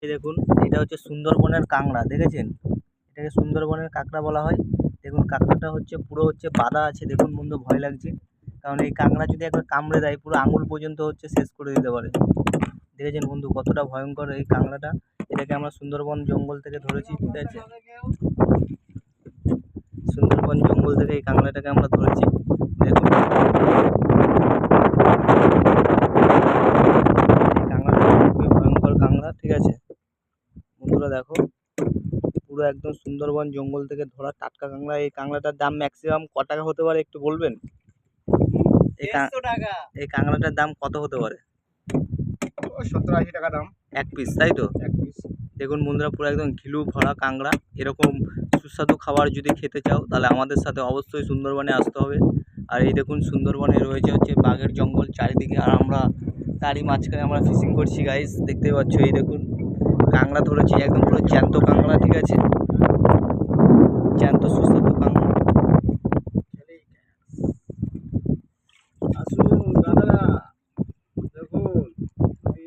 এই দেখুন, এটা হচ্ছে সুন্দরবনের কাঁকড়া, দেখেছেন? এটাকে সুন্দরবনের কাঁকড়া বলা হয়। দেখুন কাঁকড়াটা হচ্ছে পুরো হচ্ছে বাঁধা আছে, দেখুন বন্ধু ভয় লাগছে। কারণ এই কাঁকড়া যদি একবার কামড়ে দেয় পুরো আঙুল পর্যন্ত হচ্ছে শেষ করে দিতে পারে। দেখেছেন বন্ধু কতটা ভয়ঙ্কর এই কাঁকড়াটা। এটাকে আমরা সুন্দরবন জঙ্গল থেকে ধরেছি, ঠিক আছে? সুন্দরবন জঙ্গল থেকে এই কাঁকড়াটাকে আমরা ধরেছি। দেখুন এই কাঁকড়াটা খুবই ভয়ঙ্কর কাঁকড়া, ঠিক আছে বন্ধুরা? দেখো পুরো একদম সুন্দরবন জঙ্গল থেকে ধরা টাটকা কাঁকড়া। এই কাঁকড়াটার দাম ম্যাক্সিমাম ক টাকা হতে পারে একটু বলবেন? এই 150 টাকা। এই কাঁকড়াটার দাম কত হতে পারে? 70-80 টাকা দাম এক পিস, তাই তো? এক পিস। দেখুন বন্ধুরা পুরো একদম ঘিলু ভরা কাঁকড়া। এরকম সুস্বাদু খাবার যদি খেতে চাও তাহলে আমাদের সাথে অবশ্যই সুন্দরবনে আসতে হবে। আর এই দেখুন সুন্দরবনে রয়েছে হচ্ছে বাঘের জঙ্গল চারিদিকে, আর আমরা তারই মাঝখানে আমরা ফিশিং করছি গাইস, দেখতেই পাচ্ছ। এই দেখুন কাঁকড়া ধরেছি, একদম পুরো জ্যান্ত কাঁকড়া, ঠিক আছে? জ্যান্ত সুস্বাদু কাঁকড়া। আসুন।